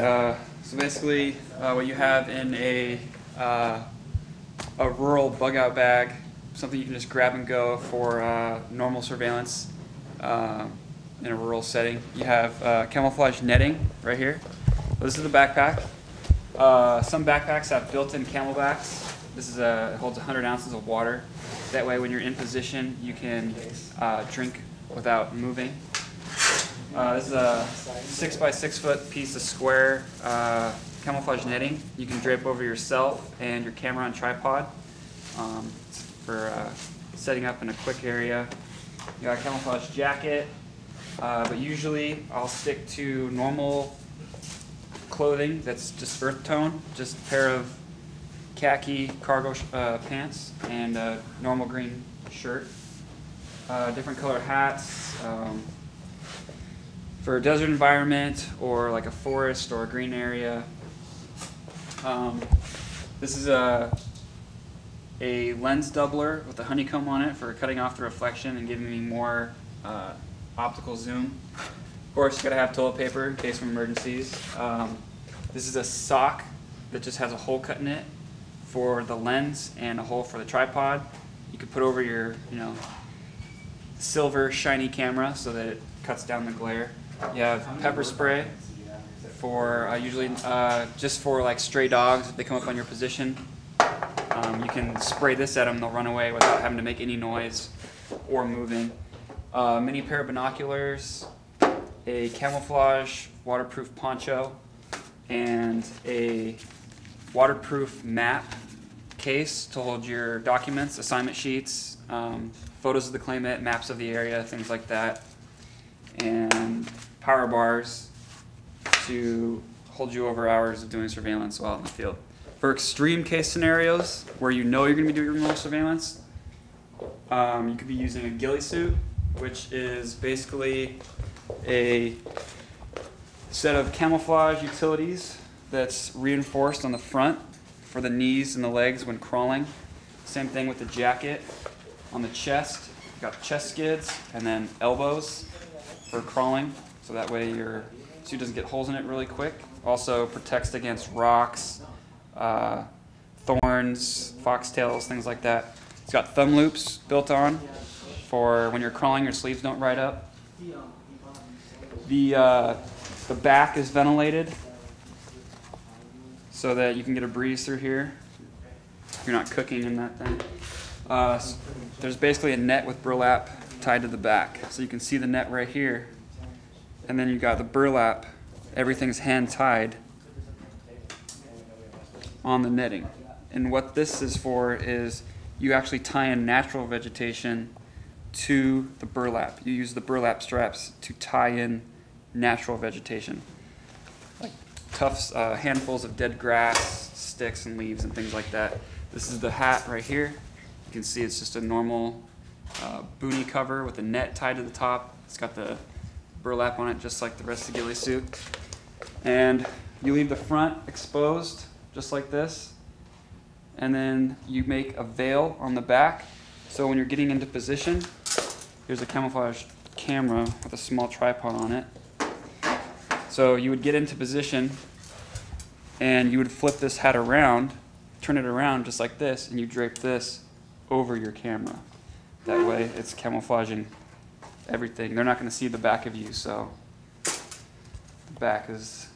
So basically, what you have in a rural bug-out bag, something you can just grab and go for normal surveillance in a rural setting. You have camouflage netting right here. So this is the backpack. Some backpacks have built-in camelbacks. This is it holds 100 ounces of water. That way, when you're in position, you can drink without moving. This is a 6 by 6 foot piece of square camouflage netting. You can drape over yourself and your camera on tripod for setting up in a quick area. You got a camouflage jacket, but usually I'll stick to normal clothing that's just earth tone, just a pair of khaki cargo pants and a normal green shirt. Different colored hats. For a desert environment or like a forest or a green area. This is a lens doubler with a honeycomb on it for cutting off the reflection and giving me more optical zoom. Of course, you gotta have toilet paper in case of emergencies. This is a sock that just has a hole cut in it for the lens and a hole for the tripod. You could put over your, silver shiny camera so that it cuts down the glare. You have pepper spray for usually just for like stray dogs if they come up on your position. You can spray this at them; they'll run away without having to make any noise or moving. Mini pair of binoculars, a camouflage waterproof poncho, and a waterproof map case to hold your documents, assignment sheets, photos of the claimant, maps of the area, things like that, and power bars to hold you over hours of doing surveillance while in the field. For extreme case scenarios where you know you're going to be doing remote surveillance, you could be using a ghillie suit, which is basically a set of camouflage utilities that's reinforced on the front for the knees and the legs when crawling. Same thing with the jacket. On the chest, you've got chest skids and then elbows for crawling, so that way your suit doesn't get holes in it really quick. Also protects against rocks, thorns, foxtails, things like that. It's got thumb loops built on for when you're crawling, your sleeves don't ride up. The back is ventilated so that you can get a breeze through here. You're not cooking in that thing. There's basically a net with burlap tied to the back. So you can see the net right here. And then you've got the burlap. Everything's hand tied on the netting. And what this is for is you actually tie in natural vegetation to the burlap. You use the burlap straps to tie in natural vegetation. Like tufts, handfuls of dead grass, sticks and leaves and things like that. This is the hat right here. You can see it's just a normal boonie cover with a net tied to the top. It's got the burlap on it just like the rest of the ghillie suit. And you leave the front exposed just like this. And then you make a veil on the back. So when you're getting into position, here's a camouflage camera with a small tripod on it. So you would get into position and you would flip this hat around, turn it around just like this, and you drape this over your camera. That way it's camouflaging everything. They're not going to see the back of you, so the back is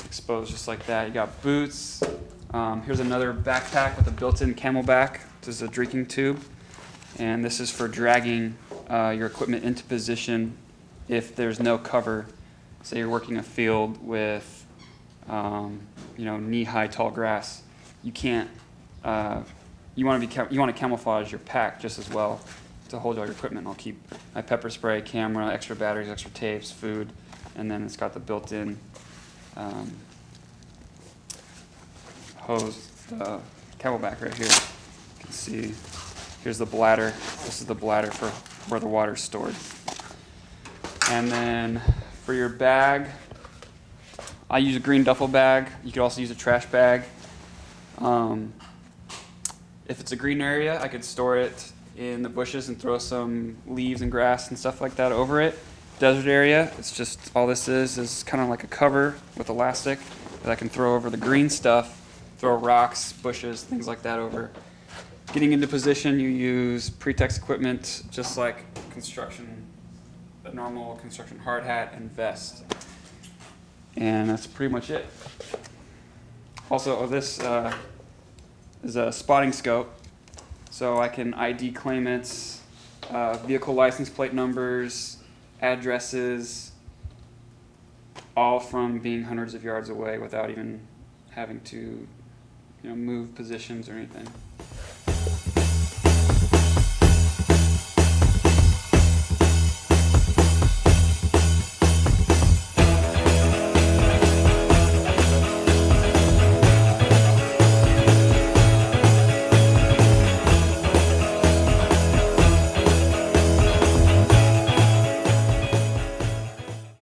exposed just like that. You got boots. Here's another backpack with a built-in camelback. This is a drinking tube, and this is for dragging your equipment into position if there's no cover. Say you're working a field with knee-high tall grass. You can't. You want to camouflage your pack just as well to hold all your equipment. I'll keep my pepper spray, camera, extra batteries, extra tapes, food, and then it's got the built-in hose, camelback right here. You can see here's the bladder. This is the bladder for where the water's stored. And then for your bag, I use a green duffel bag. You could also use a trash bag. If it's a green area, I could store it in the bushes and throw some leaves and grass and stuff like that over it. desert area. It's just, all this is kind of like a cover with elastic that I can throw over the green stuff, throw rocks, bushes, things like that over. Getting into position, you use pre-text equipment, just like construction, a normal construction hard hat and vest. And that's pretty much it. Also, this is a spotting scope, so I can ID claimants, vehicle license plate numbers, addresses, all from being hundreds of yards away without even having to, move positions or anything.